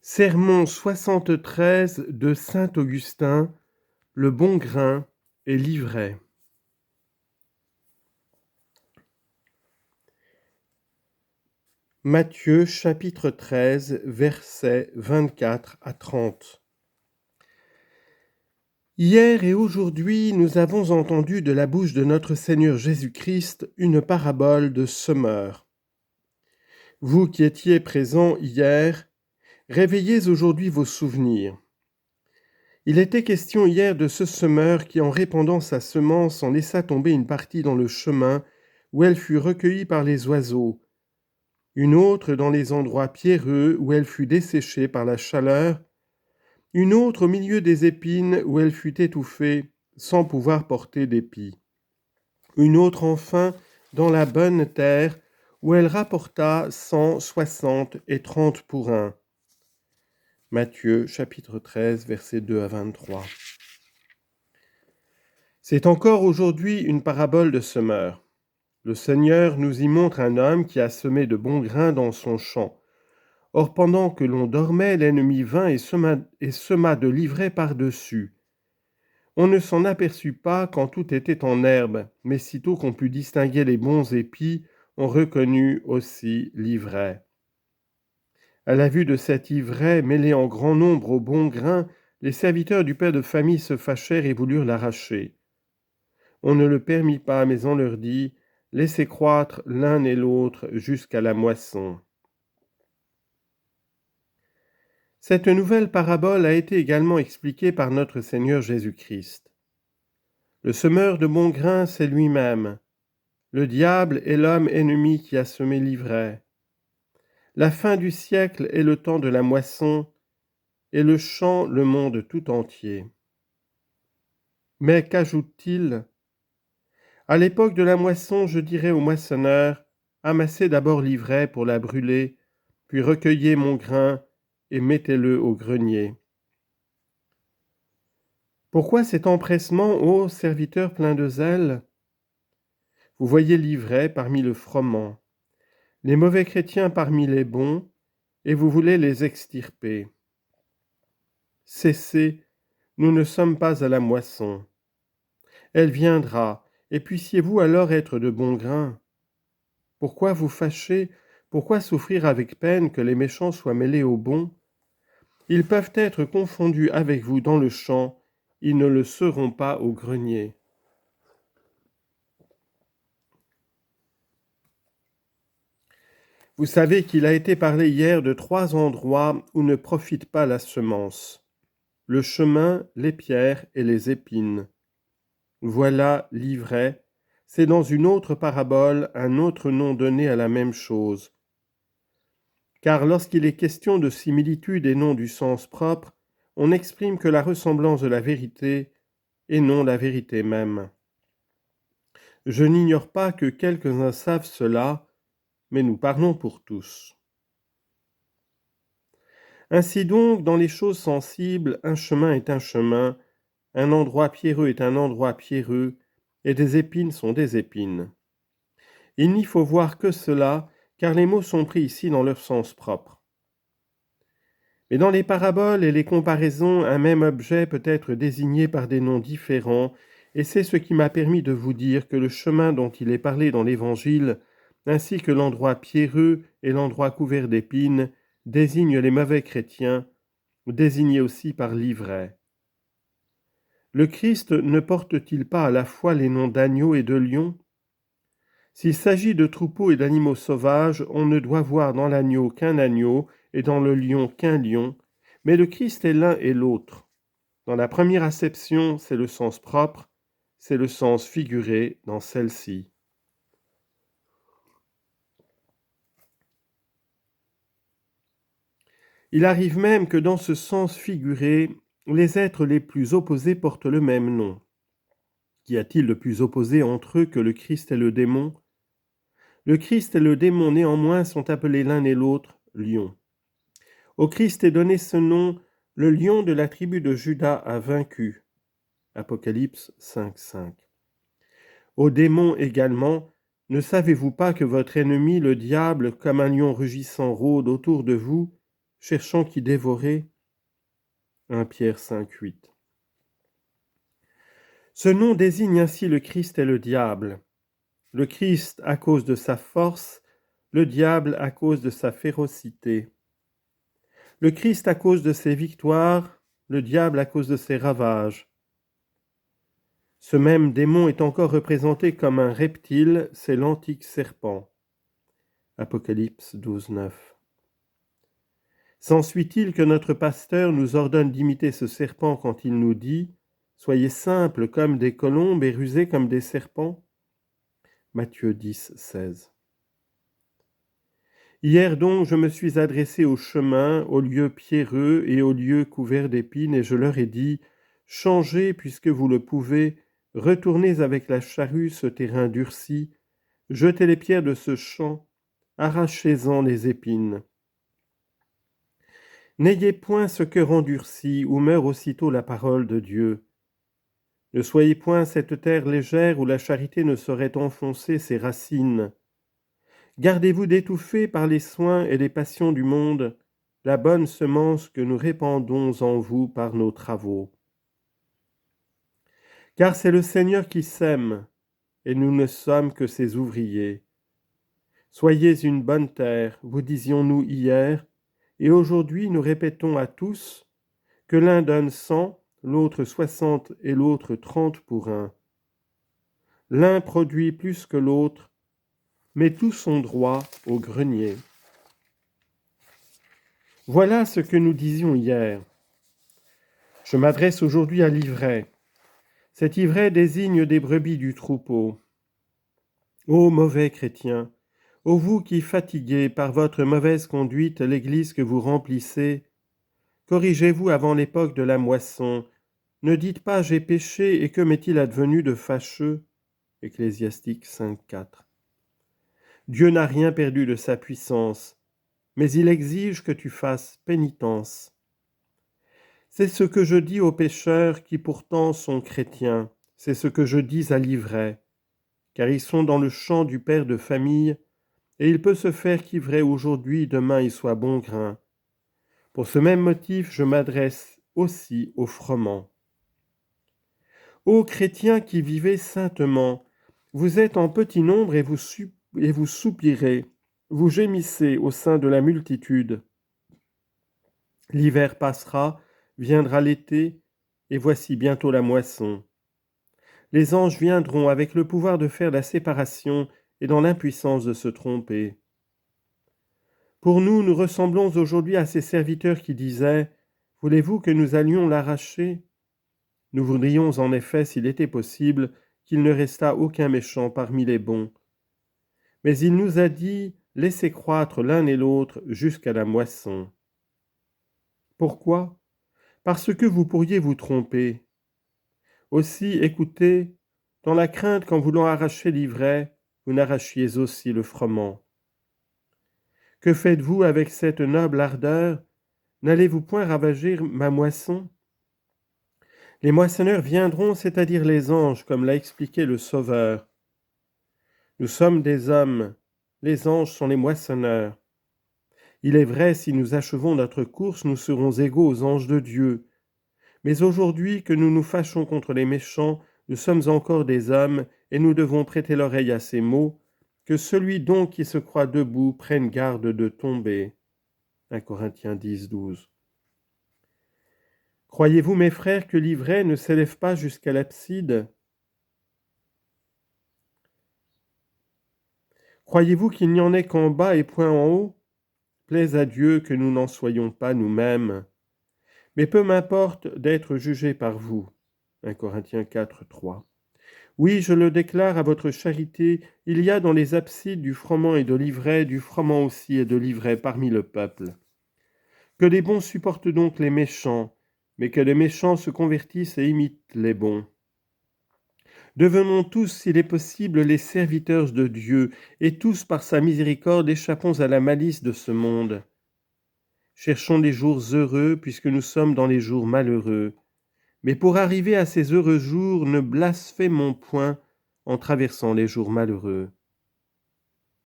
Sermon 73 de saint Augustin, le bon grain et l'ivraie. Matthieu chapitre 13, versets 24 à 30. Hier et aujourd'hui, nous avons entendu de la bouche de notre Seigneur Jésus-Christ une parabole de semeur. Vous qui étiez présents hier, réveillez aujourd'hui vos souvenirs. Il était question hier de ce semeur qui, en répandant sa semence, en laissa tomber une partie dans le chemin, où elle fut recueillie par les oiseaux, une autre dans les endroits pierreux, où elle fut desséchée par la chaleur, une autre au milieu des épines, où elle fut étouffée, sans pouvoir porter d'épis, une autre enfin dans la bonne terre, où elle rapporta 160 et 30 pour un. Matthieu chapitre 13, versets 2 à 23. C'est encore aujourd'hui une parabole de semeur. Le Seigneur nous y montre un homme qui a semé de bons grains dans son champ. Or, pendant que l'on dormait, l'ennemi vint et sema de l'ivraie par-dessus. On ne s'en aperçut pas quand tout était en herbe, mais sitôt qu'on put distinguer les bons épis, on reconnut aussi l'ivraie. À la vue de cette ivraie mêlée en grand nombre aux bons grains, les serviteurs du père de famille se fâchèrent et voulurent l'arracher. On ne le permit pas, mais on leur dit « Laissez croître l'un et l'autre jusqu'à la moisson ». Cette nouvelle parabole a été également expliquée par notre Seigneur Jésus-Christ. Le semeur de bons grains, c'est lui-même. Le diable est l'homme ennemi qui a semé l'ivraie. La fin du siècle est le temps de la moisson, et le champ le monde tout entier. Mais qu'ajoute-t-il ? À l'époque de la moisson, je dirais au moissonneur, amassez d'abord l'ivraie pour la brûler, puis recueillez mon grain et mettez-le au grenier. Pourquoi cet empressement, ô serviteur plein de zèle ? Vous voyez l'ivraie parmi le froment, les mauvais chrétiens parmi les bons, et vous voulez les extirper. Cessez, nous ne sommes pas à la moisson. Elle viendra, et puissiez-vous alors être de bon grain. Pourquoi vous fâcher ? Pourquoi souffrir avec peine que les méchants soient mêlés aux bons ? Ils peuvent être confondus avec vous dans le champ, ils ne le seront pas au grenier. Vous savez qu'il a été parlé hier de 3 endroits où ne profite pas la semence. Le chemin, les pierres et les épines. Voilà l'ivraie. C'est dans une autre parabole un autre nom donné à la même chose. Car lorsqu'il est question de similitude et non du sens propre, on n'exprime que la ressemblance de la vérité et non la vérité même. Je n'ignore pas que quelques-uns savent cela, mais nous parlons pour tous. Ainsi donc, dans les choses sensibles, un chemin est un chemin, un endroit pierreux est un endroit pierreux, et des épines sont des épines. Il n'y faut voir que cela, car les mots sont pris ici dans leur sens propre. Mais dans les paraboles et les comparaisons, un même objet peut être désigné par des noms différents, et c'est ce qui m'a permis de vous dire que le chemin dont il est parlé dans l'Évangile, ainsi que l'endroit pierreux et l'endroit couvert d'épines, désignent les mauvais chrétiens, désignés aussi par l'ivraie. Le Christ ne porte-t-il pas à la fois les noms d'agneau et de lion ? S'il s'agit de troupeaux et d'animaux sauvages, on ne doit voir dans l'agneau qu'un agneau et dans le lion qu'un lion, mais le Christ est l'un et l'autre. Dans la première acception, c'est le sens propre, c'est le sens figuré dans celle-ci. Il arrive même que dans ce sens figuré, les êtres les plus opposés portent le même nom. Qu'y a-t-il de plus opposé entre eux que le Christ et le démon ? Le Christ et le démon néanmoins sont appelés l'un et l'autre lions. Au Christ est donné ce nom, le lion de la tribu de Juda a vaincu. Apocalypse 5:5. Au démon également, ne savez-vous pas que votre ennemi, le diable, comme un lion rugissant rôde autour de vous, cherchant qui dévorer. 1 Pierre 5, 8. Ce nom désigne ainsi le Christ et le diable. Le Christ à cause de sa force, le diable à cause de sa férocité. Le Christ à cause de ses victoires, le diable à cause de ses ravages. Ce même démon est encore représenté comme un reptile, c'est l'antique serpent. Apocalypse 12, 9. S'ensuit-il que notre pasteur nous ordonne d'imiter ce serpent quand il nous dit « Soyez simples comme des colombes et rusés comme des serpents » Matthieu 10, 16. Hier donc, je me suis adressé au chemin, aux lieux pierreux et aux lieux couverts d'épines, et je leur ai dit « Changez, puisque vous le pouvez, retournez avec la charrue ce terrain durci, jetez les pierres de ce champ, arrachez-en les épines. N'ayez point ce cœur endurci, où meurt aussitôt la parole de Dieu. Ne soyez point cette terre légère où la charité ne saurait enfoncer ses racines. Gardez-vous d'étouffer par les soins et les passions du monde la bonne semence que nous répandons en vous par nos travaux. Car c'est le Seigneur qui sème, et nous ne sommes que ses ouvriers. Soyez une bonne terre, vous disions-nous hier, et aujourd'hui nous répétons à tous que l'un donne 100, l'autre 60 et l'autre 30 pour un. L'un produit plus que l'autre, mais tous sont droits au grenier. Voilà ce que nous disions hier. Je m'adresse aujourd'hui à l'ivraie. Cet ivraie désigne des brebis du troupeau. Ô mauvais chrétiens, ô vous qui fatiguez par votre mauvaise conduite l'église que vous remplissez, corrigez-vous avant l'époque de la moisson. Ne dites pas « j'ai péché et que m'est-il advenu de fâcheux » Ecclésiastique 5, 4. Dieu n'a rien perdu de sa puissance, mais il exige que tu fasses pénitence. C'est ce que je dis aux pécheurs qui pourtant sont chrétiens, c'est ce que je dis à l'ivraie, car ils sont dans le champ du père de famille, et il peut se faire qu'ivraie aujourd'hui, demain il soit bon grain. Pour ce même motif, je m'adresse aussi aux froment. Ô chrétiens qui vivez saintement, vous êtes en petit nombre et vous soupirez, vous gémissez au sein de la multitude. L'hiver passera, viendra l'été, et voici bientôt la moisson. Les anges viendront avec le pouvoir de faire la séparation et dans l'impuissance de se tromper. Pour nous, nous ressemblons aujourd'hui à ces serviteurs qui disaient « Voulez-vous que nous allions l'arracher ?» Nous voudrions en effet, s'il était possible, qu'il ne restât aucun méchant parmi les bons. Mais il nous a dit « Laissez croître l'un et l'autre jusqu'à la moisson. » Pourquoi ? Parce que vous pourriez vous tromper. Aussi, écoutez, dans la crainte qu'en voulant arracher l'ivraie, vous n'arrachiez aussi le froment. Que faites-vous avec cette noble ardeur ? N'allez-vous point ravager ma moisson ? Les moissonneurs viendront, c'est-à-dire les anges, comme l'a expliqué le Sauveur. Nous sommes des hommes, les anges sont les moissonneurs. Il est vrai, si nous achevons notre course, nous serons égaux aux anges de Dieu. Mais aujourd'hui que nous nous fâchons contre les méchants, nous sommes encore des hommes, et nous devons prêter l'oreille à ces mots, que celui donc qui se croit debout prenne garde de tomber. 1 Corinthiens 10, 12. Croyez-vous, mes frères, que l'ivraie ne s'élève pas jusqu'à l'abside ? Croyez-vous qu'il n'y en ait qu'en bas et point en haut ? Plaise à Dieu que nous n'en soyons pas nous-mêmes. Mais peu m'importe d'être jugé par vous. 1 Corinthiens 4, 3. Oui, je le déclare à votre charité, il y a dans les absides du froment et de l'ivraie, du froment aussi et de l'ivraie parmi le peuple. Que les bons supportent donc les méchants, mais que les méchants se convertissent et imitent les bons. Devenons tous, s'il est possible, les serviteurs de Dieu, et tous, par sa miséricorde, échappons à la malice de ce monde. Cherchons les jours heureux, puisque nous sommes dans les jours malheureux. Mais pour arriver à ces heureux jours, ne blasphémons point en traversant les jours malheureux.